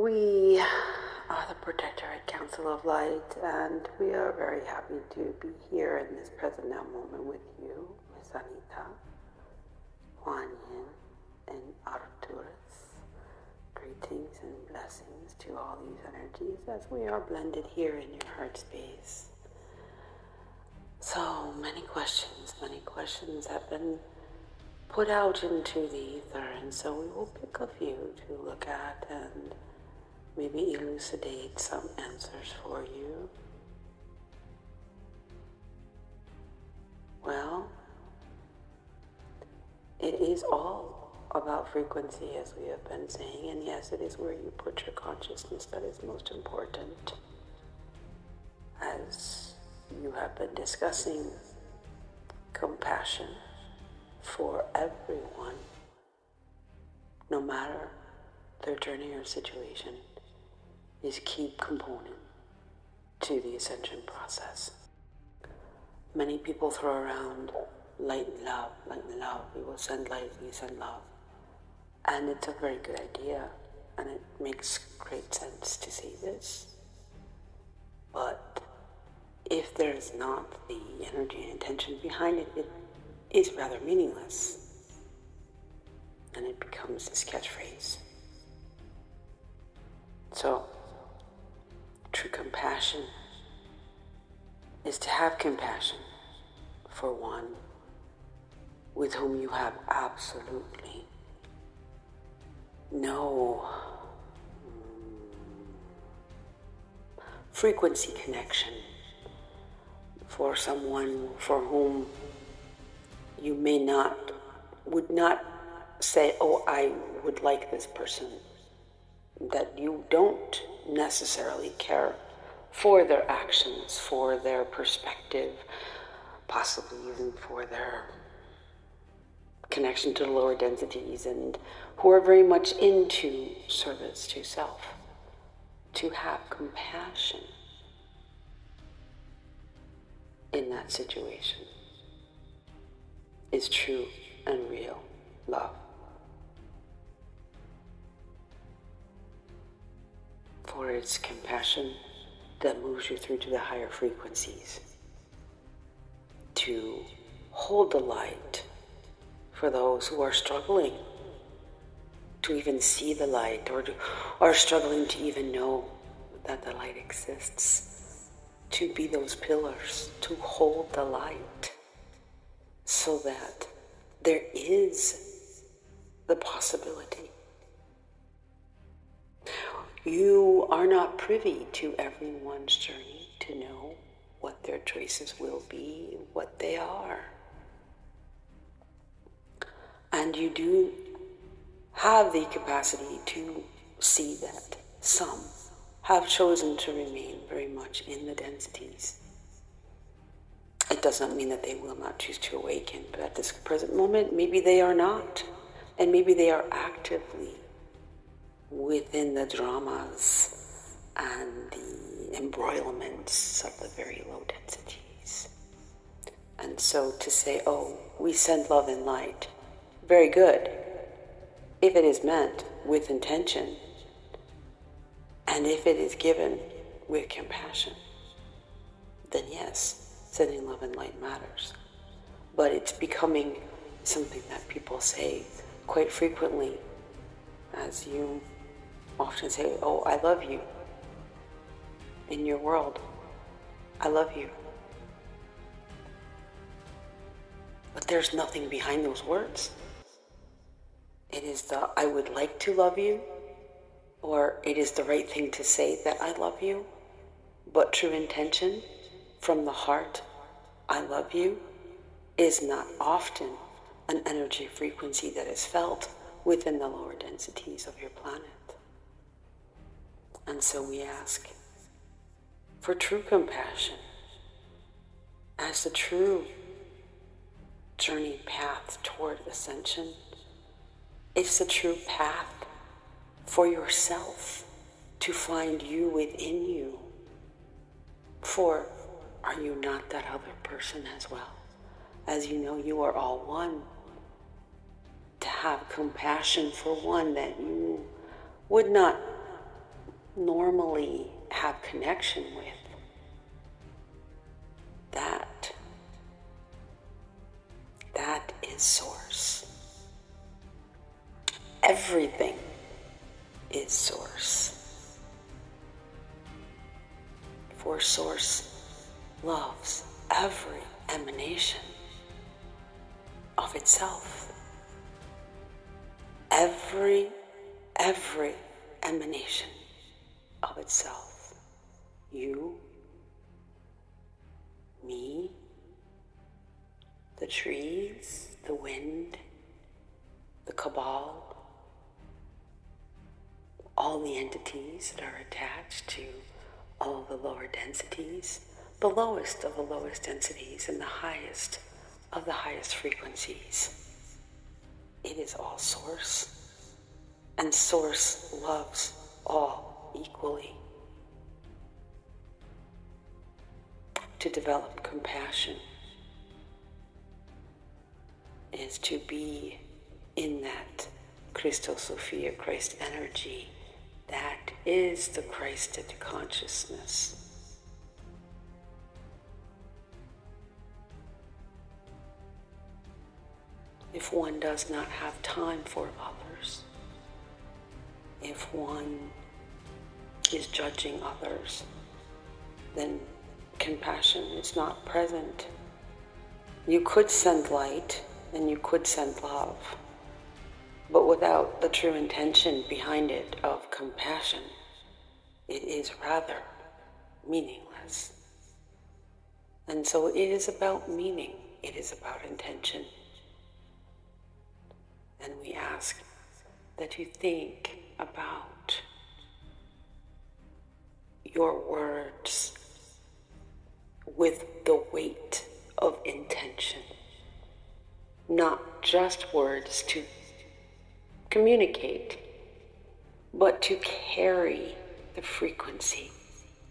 We are the Protectorate Council of Light, and we are very happy to be here in this present now moment with you, Miss Anita, Juan Yin, and Arcturus. Greetings and blessings to all these energies as we are blended here in your heart space. So many questions have been put out into the ether, and so we will pick a few to look at and maybe elucidate some answers for you. Well, it is all about frequency, as we have been saying, and yes, it is where you put your consciousness that is most important. As you have been discussing, compassion for everyone, no matter their journey or situation, is a key component to the Ascension process. Many people throw around light and love, we will send light, we send love. And it's a very good idea, and it makes great sense to say this. But if there's not the energy and intention behind it, it is rather meaningless. And it becomes this catchphrase. So, true compassion is to have compassion for one with whom you have absolutely no frequency connection, for someone for whom you would not say, oh, I would like this person, that you don't necessarily care for their actions, for their perspective, possibly even for their connection to the lower densities, and who are very much into service to self. To have compassion in that situation is true and real love. For it's compassion that moves you through to the higher frequencies, to hold the light for those who are struggling to even see the light, or are struggling to even know that the light exists, to be those pillars, to hold the light so that there is the possibility. You are not privy to everyone's journey to know what their choices will be, what they are. And you do have the capacity to see that some have chosen to remain very much in the densities. It does not mean that they will not choose to awaken, but at this present moment, maybe they are not. And maybe they are actively within the dramas and the embroilments of the very low densities. And so to say, oh, we send love and light, very good, if it is meant with intention, and if it is given with compassion, then yes, sending love and light matters. But it's becoming something that people say quite frequently, as you often say, oh, I love you. In your world, I love you. But there's nothing behind those words. It is the I would like to love you, or it is the right thing to say that I love you, but true intention from the heart, I love you, is not often an energy frequency that is felt within the lower densities of your planet. And so we ask for true compassion as the true journey path toward ascension. It's the true path for yourself to find you within you. For are you not that other person as well? As you know, you are all one. To have compassion for one that you would not normally have connection with, that is Source. Everything is Source. For Source loves every emanation of itself. Every emanation of itself. You, me, the trees, the wind, the cabal, all the entities that are attached to all the lower densities, the lowest of the lowest densities, and the highest of the highest frequencies. It is all Source, and Source loves all equally. To develop compassion is to be in that Christos Sophia, Christ energy. That is the Christed consciousness. If one does not have time for others, if one is judging others, then compassion is not present. You could send light and you could send love, but without the true intention behind it of compassion, it is rather meaningless. And so it is about meaning, it is about intention. And we ask that you think about your words with the weight of intention, not just words to communicate, but to carry the frequency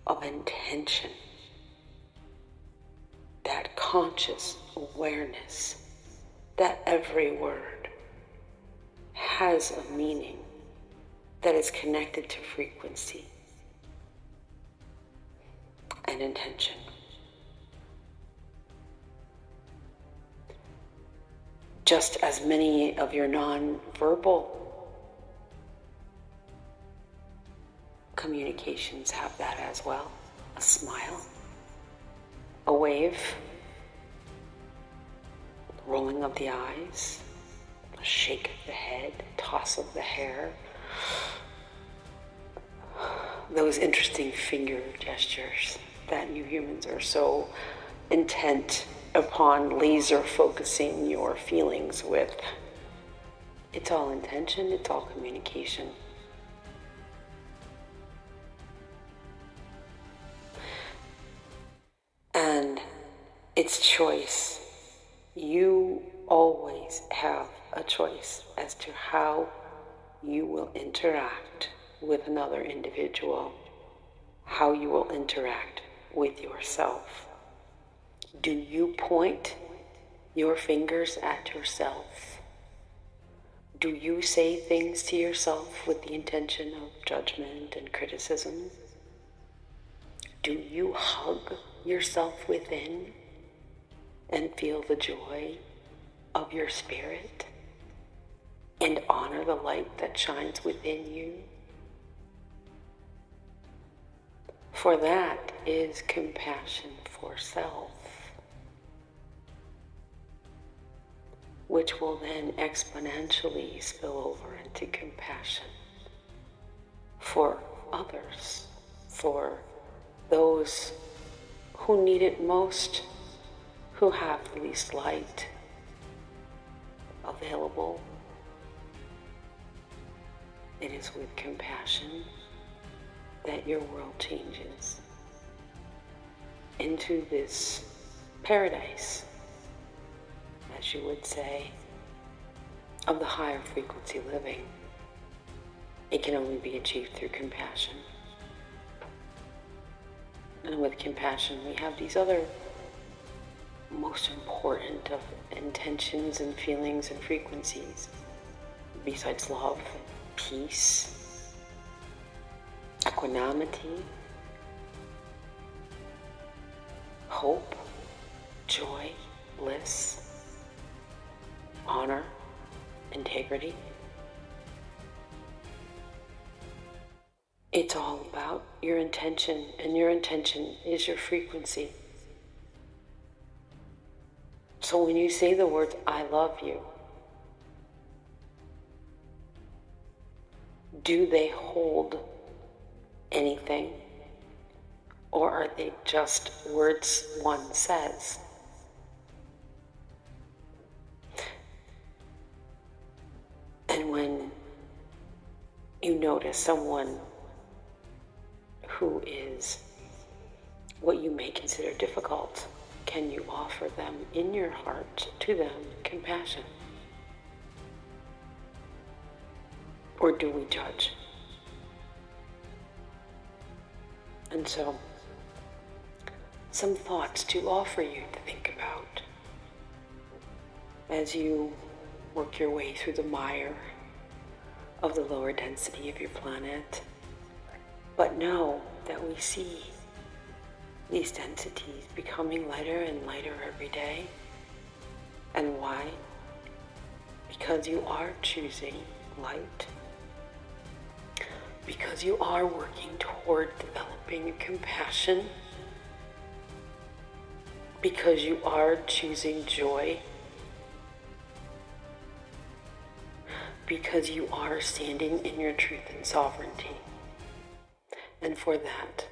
of intention, that conscious awareness that every word has a meaning that is connected to frequency and intention. Just as many of your non-verbal communications have that as well. A smile, a wave, rolling of the eyes, a shake of the head, toss of the hair, those interesting finger gestures that you humans are so intent upon laser focusing your feelings with. It's all intention, it's all communication. And it's choice. You always have a choice as to how you will interact with another individual, how you will interact with yourself. Do you point your fingers at yourself? Do you say things to yourself with the intention of judgment and criticism? Do you hug yourself within and feel the joy of your spirit and honor the light that shines within you? For that is compassion for self, which will then exponentially spill over into compassion for others, for those who need it most, who have the least light available. It is with compassion that your world changes into this paradise, as you would say, of the higher frequency living. It can only be achieved through compassion. And with compassion, we have these other most important of intentions and feelings and frequencies, besides love, peace, equanimity, hope, joy, bliss, honor, integrity. It's all about your intention, and your intention is your frequency. So when you say the words, I love you, do they hold anything? Or are they just words one says? And when you notice someone who is what you may consider difficult, can you offer them in your heart to them compassion? Or do we judge? And so, some thoughts to offer you to think about as you work your way through the mire of the lower density of your planet. But know that we see these densities becoming lighter and lighter every day. And why? Because you are choosing light. Because you are working toward developing compassion. Because you are choosing joy. Because you are standing in your truth and sovereignty. And for that,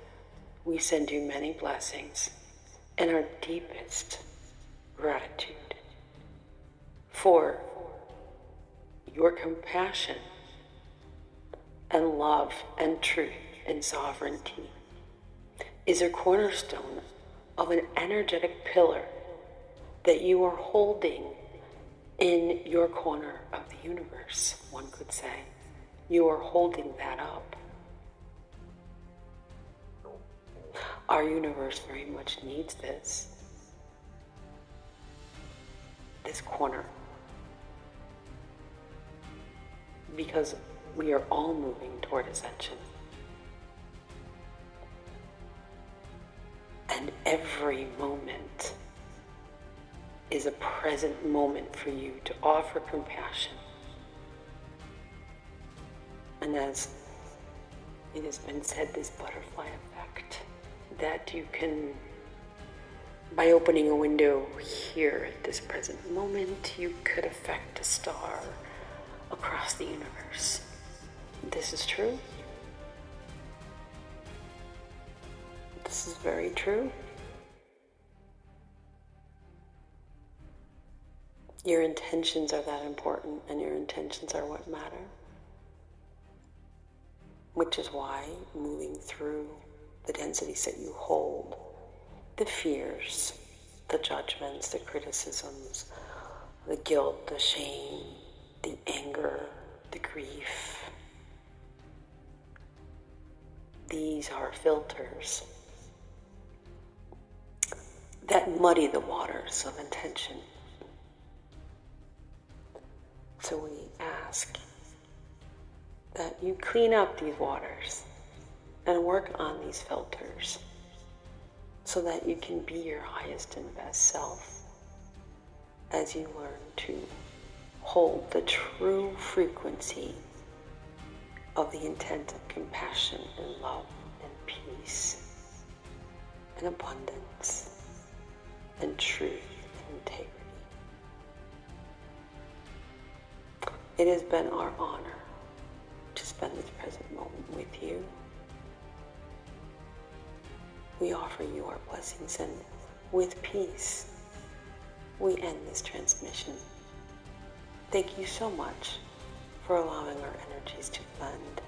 we send you many blessings and our deepest gratitude for your compassion and love and truth and sovereignty is a cornerstone of an energetic pillar that you are holding in your corner of the universe, one could say. You are holding that up. Our universe very much needs this corner, because we are all moving toward ascension. And every moment is a present moment for you to offer compassion. And as it has been said, this butterfly effect, that you can, by opening a window here at this present moment, you could affect a star across the universe. This is true. This is very true. Your intentions are that important, and your intentions are what matter. Which is why moving through the densities that you hold, the fears, the judgments, the criticisms, the guilt, the shame, the anger, the grief, these are filters that muddy the waters of intention. So we ask that you clean up these waters and work on these filters so that you can be your highest and best self as you learn to hold the true frequency of the intent of compassion and love and peace and abundance and truth and integrity. It has been our honor to spend this present moment with you. We offer you our blessings, and with peace, we end this transmission. Thank you so much for allowing our energies to blend.